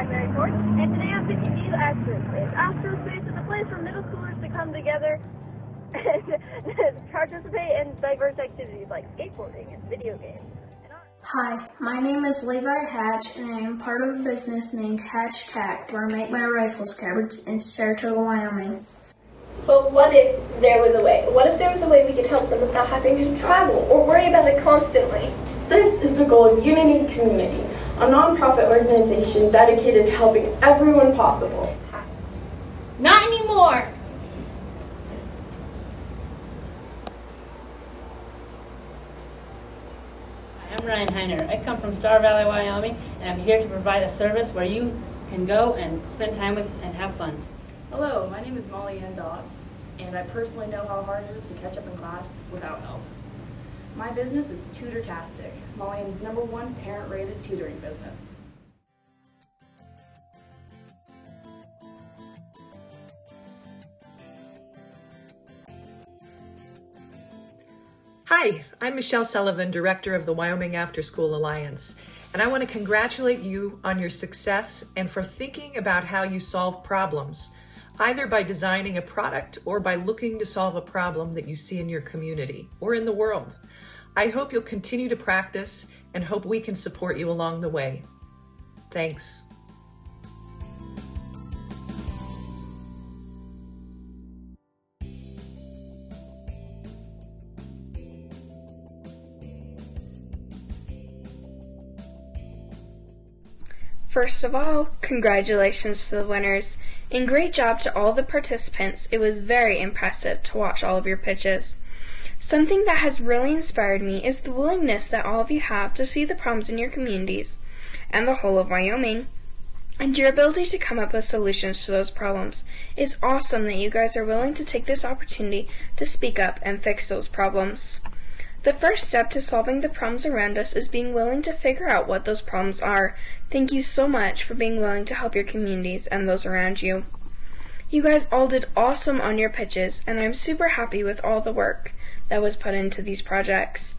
primary course, and today I'm pitching you Astrospace. Astrospace is a place for middle schoolers to come together and participate in diverse activities like skateboarding and video games. Hi, my name is Levi Hatch, and I am part of a business named Hatch Tack, where I make my rifle scabbards in Saratoga, Wyoming. But what if there was a way? What if there was a way we could help them without having to travel or worry about it constantly? This is the goal of Unity Community, a nonprofit organization dedicated to helping everyone possible. Not anymore! I'm Ryan Heiner. I come from Star Valley, Wyoming, and I'm here to provide a service where you can go and spend time with and have fun. Hello, my name is Molly Ann Doss, and I personally know how hard it is to catch up in class without help. My business is Tutortastic, Molly Ann's #1 parent-rated tutoring business. Hi, I'm Michelle Sullivan, Director of the Wyoming Afterschool Alliance, and I want to congratulate you on your success and for thinking about how you solve problems, either by designing a product or by looking to solve a problem that you see in your community or in the world. I hope you'll continue to practice and hope we can support you along the way. Thanks. First of all, congratulations to the winners, and great job to all the participants. It was very impressive to watch all of your pitches. Something that has really inspired me is the willingness that all of you have to see the problems in your communities and the whole of Wyoming, and your ability to come up with solutions to those problems. It's awesome that you guys are willing to take this opportunity to speak up and fix those problems. The first step to solving the problems around us is being willing to figure out what those problems are. Thank you so much for being willing to help your communities and those around you. You guys all did awesome on your pitches, and I'm super happy with all the work that was put into these projects.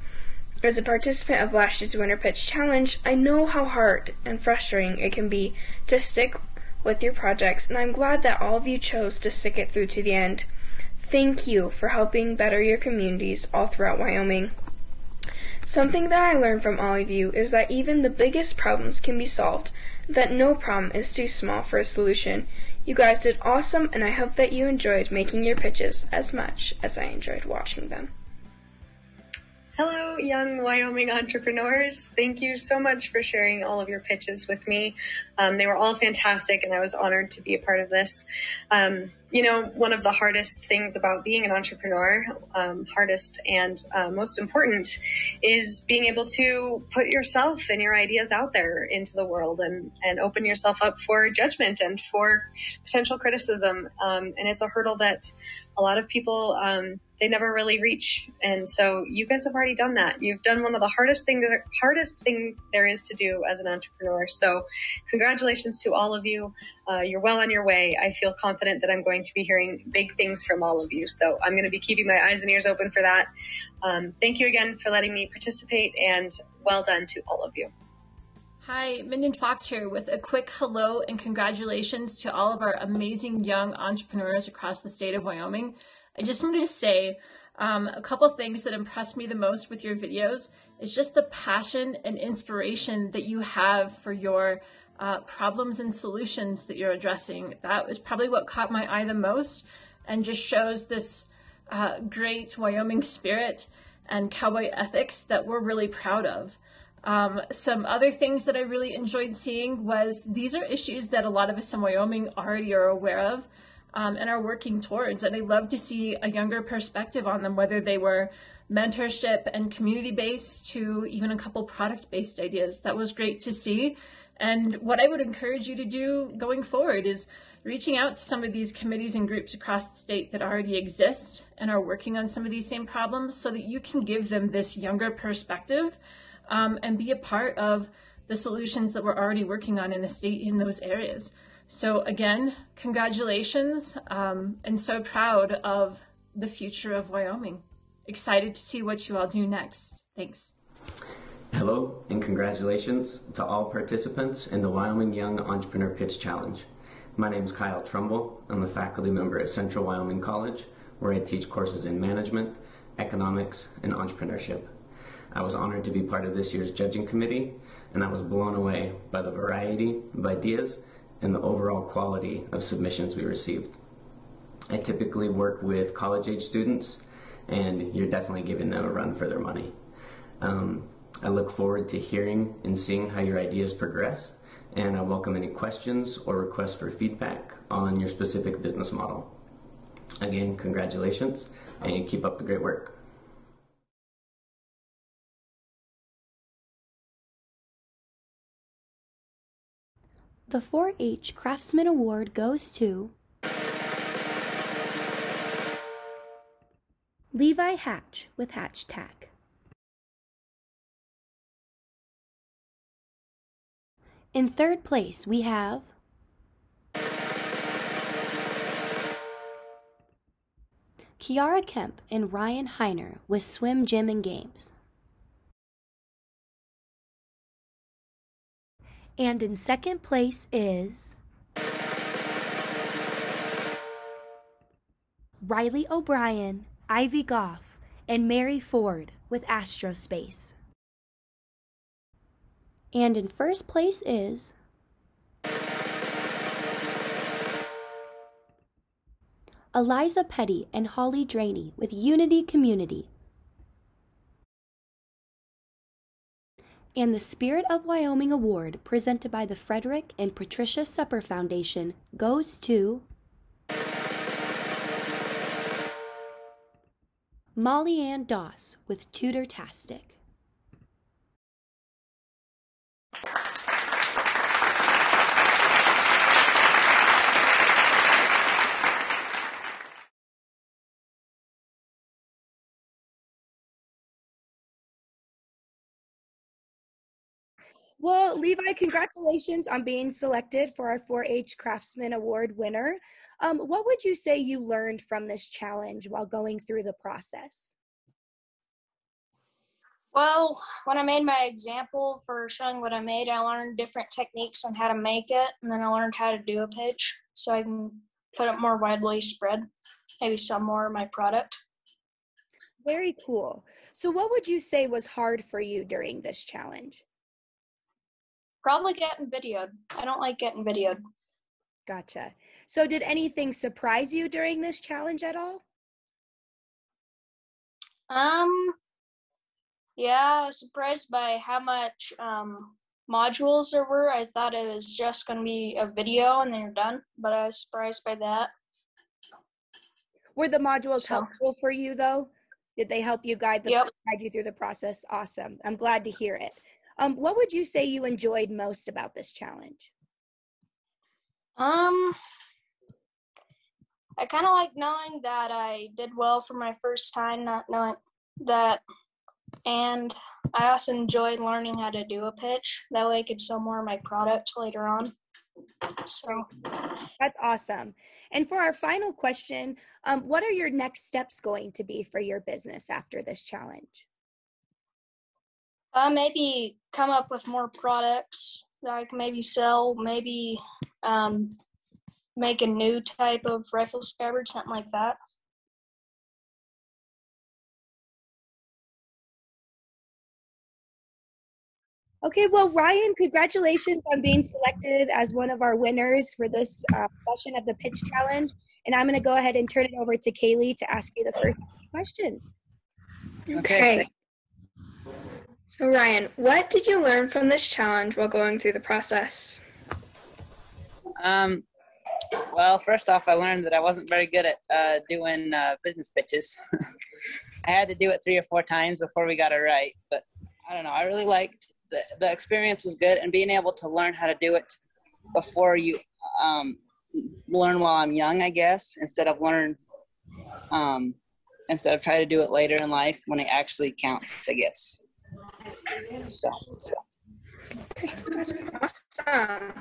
As a participant of last year's Winter Pitch Challenge, I know how hard and frustrating it can be to stick with your projects, and I'm glad that all of you chose to stick it through to the end. Thank you for helping better your communities all throughout Wyoming. Something that I learned from all of you is that even the biggest problems can be solved, that no problem is too small for a solution. You guys did awesome, and I hope that you enjoyed making your pitches as much as I enjoyed watching them. Hello, young Wyoming entrepreneurs. Thank you so much for sharing all of your pitches with me. They were all fantastic, and I was honored to be a part of this. One of the hardest things about being an entrepreneur, hardest and most important, is being able to put yourself and your ideas out there into the world and open yourself up for judgment and for potential criticism. And it's a hurdle that a lot of people, they never really reach. And so you guys have already done that. You've done one of the hardest things there is to do as an entrepreneur. So congratulations to all of you. You're well on your way. I feel confident that I'm going to be hearing big things from all of you. So I'm going to be keeping my eyes and ears open for that. Thank you again for letting me participate, and well done to all of you. Hi, Minden Fox here with a quick hello and congratulations to all of our amazing young entrepreneurs across the state of Wyoming. I just wanted to say a couple things that impressed me the most with your videos is just the passion and inspiration that you have for your problems and solutions that you're addressing. That was probably what caught my eye the most and just shows this great Wyoming spirit and cowboy ethics that we're really proud of. Some other things that I really enjoyed seeing was these are issues that a lot of us in Wyoming already are aware of and are working towards. And I love to see a younger perspective on them, whether they were mentorship and community-based to even a couple product-based ideas. That was great to see. And what I would encourage you to do going forward is reaching out to some of these committees and groups across the state that already exist and are working on some of these same problems so that you can give them this younger perspective and be a part of the solutions that we're already working on in the state in those areas. So again, congratulations, and so proud of the future of Wyoming. Excited to see what you all do next. Thanks. Hello, and congratulations to all participants in the Wyoming Young Entrepreneur Pitch Challenge. My name is Kyle Trumbull. I'm a faculty member at Central Wyoming College, where I teach courses in management, economics, and entrepreneurship. I was honored to be part of this year's judging committee, and I was blown away by the variety of ideas and the overall quality of submissions we received. I typically work with college-age students, and you're definitely giving them a run for their money. I look forward to hearing and seeing how your ideas progress, and I welcome any questions or requests for feedback on your specific business model. Again, congratulations, and keep up the great work. The 4-H Craftsman Award goes to Levi Hatch with Hatch Tack. In third place, we have Kiara Kemp and Ryan Heiner with Swim, Gym, and Games. And in second place is Riley O'Brien, Ivy Goff, and Mary Ford with Astrospace. And in first place is Eliza Petty and Holly Draney with Unity Community. And the Spirit of Wyoming Award, presented by the Frederick and Patricia Supper Foundation, goes to Molly Ann Doss with Tutor-tastic. Well, Levi, congratulations on being selected for our 4-H Craftsman Award winner. What would you say you learned from this challenge while going through the process? Well, when I made my example for showing what I made, I learned different techniques on how to make it, and then I learned how to do a pitch so I can put it more widely spread, maybe sell more of my product. Very cool. So what would you say was hard for you during this challenge? Probably getting videoed. I don't like getting videoed. Gotcha. So did anything surprise you during this challenge at all? Yeah, I was surprised by how much modules there were. I thought it was just going to be a video and then you're done, but I was surprised by that. Were the modules helpful for you though? Did they help you guide you through the process? Awesome. I'm glad to hear it. What would you say you enjoyed most about this challenge? I kind of like knowing that I did well for my first time, not knowing that, and I also enjoyed learning how to do a pitch. That way I could sell more of my product later on. So that's awesome. And for our final question, what are your next steps going to be for your business after this challenge? Maybe come up with more products that I can maybe sell, maybe make a new type of rifle scabbard, something like that. Okay, well, Ryan, congratulations on being selected as one of our winners for this session of the Pitch Challenge. And I'm going to go ahead and turn it over to Kaylee to ask you the first questions. Okay. So Ryan, what did you learn from this challenge while going through the process? Well, first off, I learned that I wasn't very good at doing business pitches. I had to do it 3 or 4 times before we got it right. But I don't know, I really liked the experience was good, and being able to learn how to do it before you learn while I'm young, I guess, instead of try to do it later in life when it actually counts, I guess. So. That's awesome.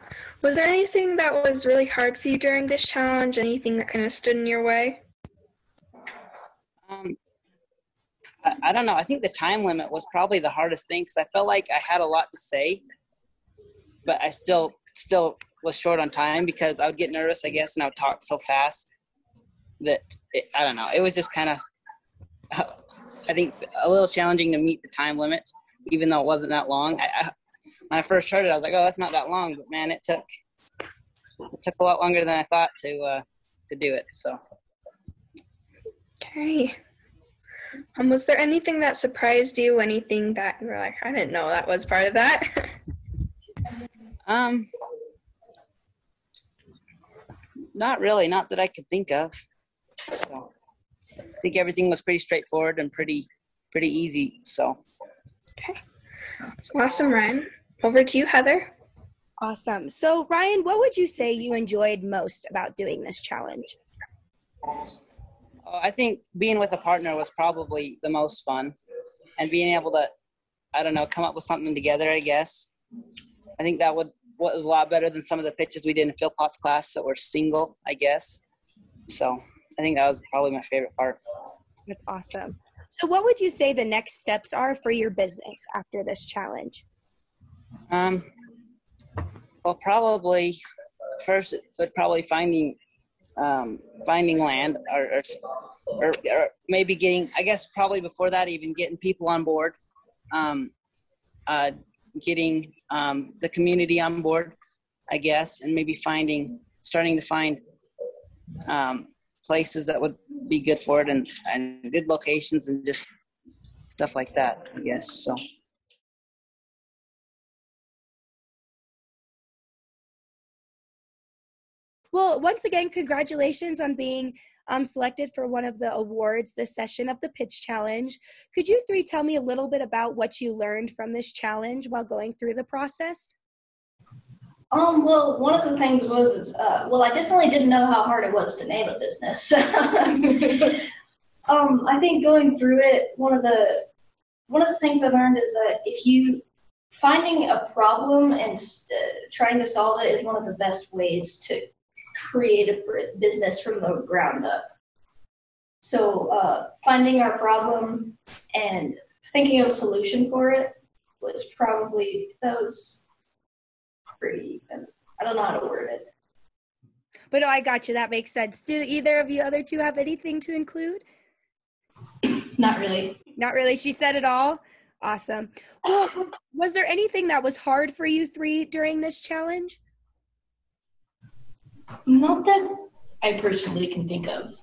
Was there anything that was really hard for you during this challenge? Anything that kind of stood in your way? I don't know. I think the time limit was probably the hardest thing because I felt like I had a lot to say, but I still was short on time because I would get nervous, I guess, and I would talk so fast that I don't know. It was just kind of, I think, a little challenging to meet the time limit, even though it wasn't that long. When I first started, I was like, oh, that's not that long, but man, it took a lot longer than I thought to do it. So. Okay. Was there anything that surprised you? Anything that you were like, I didn't know that was part of that? Not really, not that I could think of. So I think everything was pretty straightforward and pretty easy. So. Okay. That's awesome, Ryan. Over to you, Heather. Awesome. So, Ryan, what would you say you enjoyed most about doing this challenge? I think being with a partner was probably the most fun, and being able to, I don't know, come up with something together, I guess. I think that was a lot better than some of the pitches we did in Philpott's class that were single, I guess. So I think that was probably my favorite part. That's awesome. So what would you say the next steps are for your business after this challenge? Well, probably first, but probably finding land or maybe getting, I guess probably before that, even getting people on board, getting the community on board, I guess, and maybe starting to find places that would be good for it and good locations and just stuff like that, I guess. So. Well, once again, congratulations on being selected for one of the awards this session of the Pitch Challenge. Could you three tell me a little bit about what you learned from this challenge while going through the process? Well, one of the things was, I definitely didn't know how hard it was to name a business. I think going through it, one of the things I learned is that finding a problem and trying to solve it is one of the best ways to create a business from the ground up. So finding our problem and thinking of a solution for it was pretty, I don't know how to word it. But no, I got you. That makes sense. Do either of you other two have anything to include? Not really. Not really. She said it all. Awesome. Well, was there anything that was hard for you three during this challenge? Not that I personally can think of.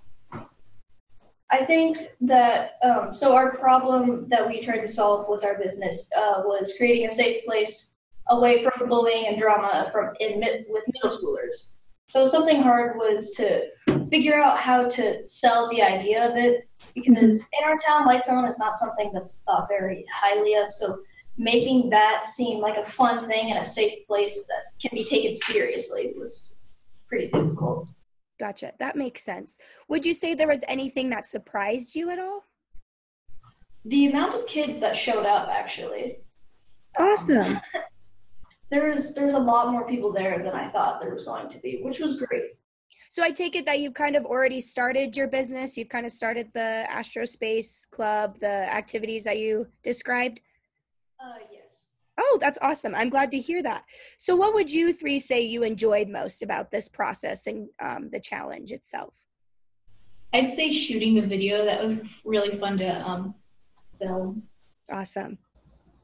I think that, so our problem that we tried to solve with our business was creating a safe place away from bullying and drama with middle schoolers. So something hard was to figure out how to sell the idea of it, because in our town, Lights On is not something that's thought very highly of. So making that seem like a fun thing and a safe place that can be taken seriously was pretty difficult. Gotcha. That makes sense. Would you say there was anything that surprised you at all? The amount of kids that showed up, actually. Awesome. There's a lot more people there than I thought there was going to be, which was great. So I take it that you've kind of already started your business. You've kind of started the Astrospace Club, the activities that you described? Yes. Oh, that's awesome. I'm glad to hear that. So what would you three say you enjoyed most about this process and the challenge itself? I'd say shooting the video. That was really fun to film. Awesome.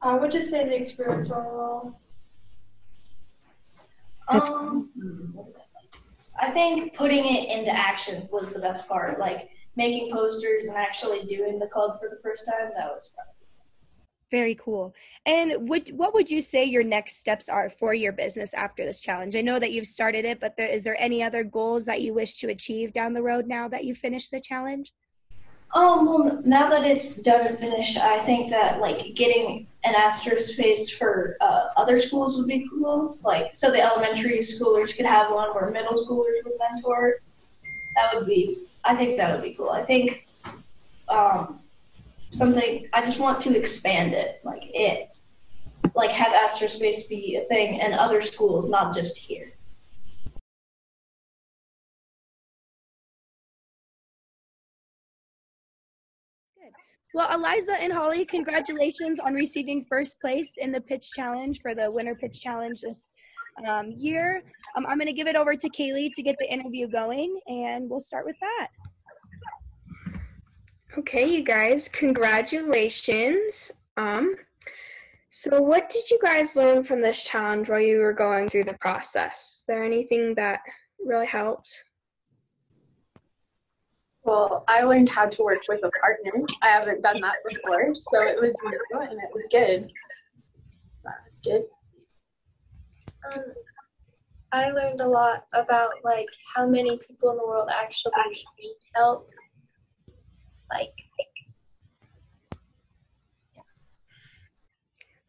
I would just say the experience overall. I think putting it into action was the best part. Like making posters and actually doing the club for the first time, that was fun. Very cool. And what would you say your next steps are for your business after this challenge? I know that you've started it, but is there any other goals that you wish to achieve down the road now that you finished the challenge? Well, now that it's done and finished, I think that like getting an Astrospace for other schools would be cool. Like, so the elementary schoolers could have one where middle schoolers would mentor. I think that would be cool. I think I just want to expand it, like have Astrospace be a thing in other schools, not just here. Well, Eliza and Holly, congratulations on receiving first place in the pitch challenge for the winter pitch challenge this year. I'm going to give it over to Kaylee to get the interview going, and we'll start with that. Okay, you guys, congratulations. So what did you guys learn from this challenge while you were going through the process? Is there anything that really helped? Well, I learned how to work with a partner. I haven't done that before, so it was new and it was good. That was good. I learned a lot about like how many people in the world actually need help.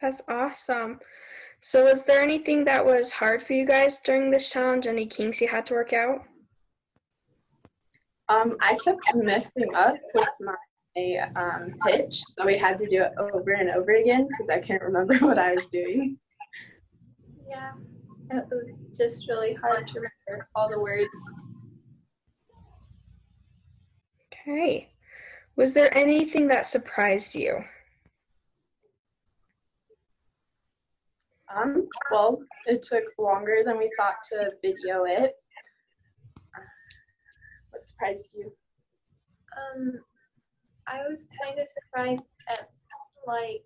That's awesome. So was there anything that was hard for you guys during this challenge? Any kinks you had to work out? I kept messing up with my pitch, so we had to do it over and over again because I can't remember what I was doing. Yeah, it was just really hard to remember all the words. Okay. Was there anything that surprised you? Well, it took longer than we thought to video it. What surprised you? I was kind of surprised at like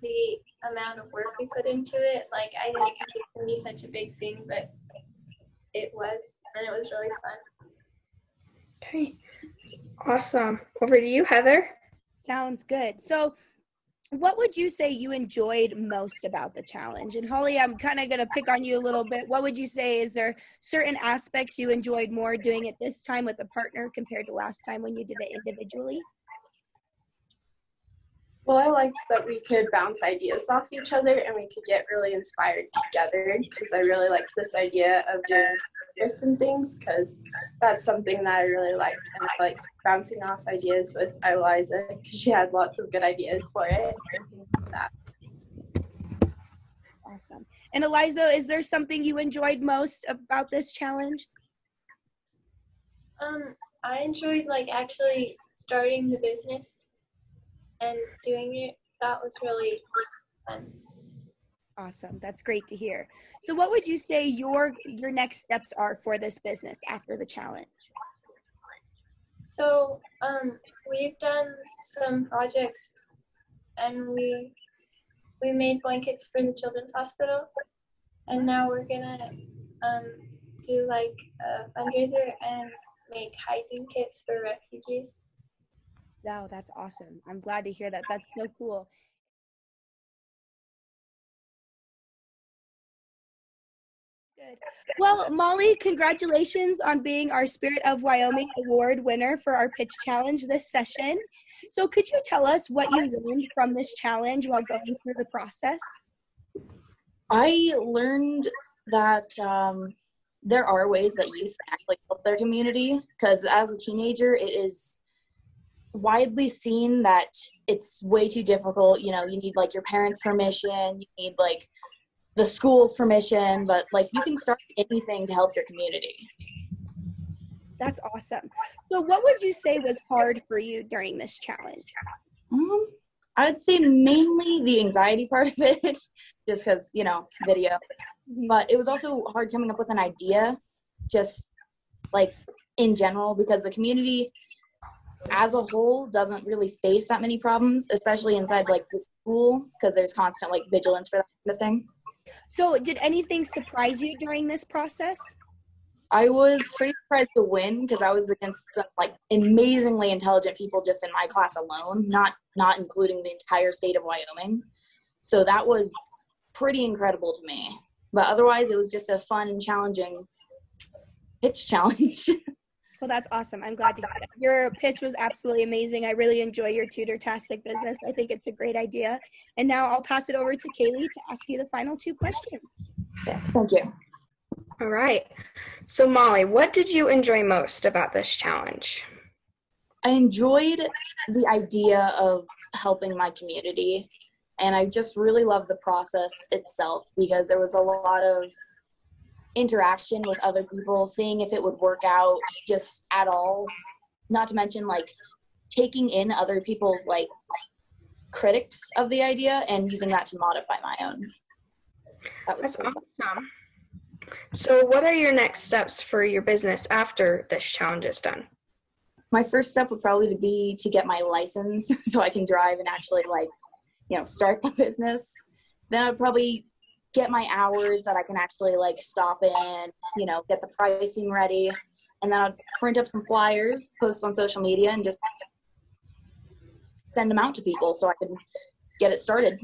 the amount of work we put into it. Like I didn't think it was gonna be such a big thing, but it was, and it was really fun. Okay, awesome. Over to you, Heather. Sounds good. So what would you say you enjoyed most about the challenge? And Holly, I'm kind of going to pick on you a little bit. What would you say, is there certain aspects you enjoyed more doing it this time with a partner compared to last time when you did it individually? Well, I liked that we could bounce ideas off each other and we could get really inspired together, because I really liked this idea of doing service and things, because that's something that I really liked. And I liked bouncing off ideas with Eliza because she had lots of good ideas for it and things like that. Awesome. And Eliza, is there something you enjoyed most about this challenge? I enjoyed like actually starting the business and doing it. That was really fun. Awesome. That's great to hear. So what would you say your next steps are for this business after the challenge? So we've done some projects, and we made blankets for the children's hospital, and now we're gonna do like a fundraiser and make hiking kits for refugees. Wow, that's awesome. I'm glad to hear that. That's so cool. Good. Well, Molly, congratulations on being our Spirit of Wyoming Award winner for our pitch challenge this session. So could you tell us what you learned from this challenge while going through the process? I learned that there are ways that youth can actually help their community, because as a teenager, it is widely seen that it's way too difficult. You know, you need like your parents' permission, you need like the school's permission, but like you can start anything to help your community. That's awesome. So what would you say was hard for you during this challenge? I'd say mainly the anxiety part of it, just because, you know, video. But it was also hard coming up with an idea, just like in general, because the community as a whole doesn't really face that many problems, especially inside like the school, because there's constant like vigilance for that kind of thing. So did anything surprise you during this process? I was pretty surprised to win, because I was against some like amazingly intelligent people just in my class alone, not including the entire state of Wyoming. So that was pretty incredible to me. But otherwise, it was just a fun and challenging pitch challenge. Well, that's awesome. I'm glad to hear that. Your pitch was absolutely amazing. I really enjoy your tutor-tastic business. I think it's a great idea. And now I'll pass it over to Kaylee to ask you the final two questions. Yeah, thank you. All right. So Molly, what did you enjoy most about this challenge? I enjoyed the idea of helping my community, and I just really loved the process itself, because there was a lot of interaction with other people, seeing if it would work out just at all. Not to mention like taking in other people's like critics of the idea and using that to modify my own. That's awesome. So what are your next steps for your business after this challenge is done? My first step would probably be to get my license so I can drive and actually like, you know, start the business. Then I'd probably get my hours that I can actually like stop in, you know, get the pricing ready. And then I'd print up some flyers, post on social media, and just send them out to people so I can get it started.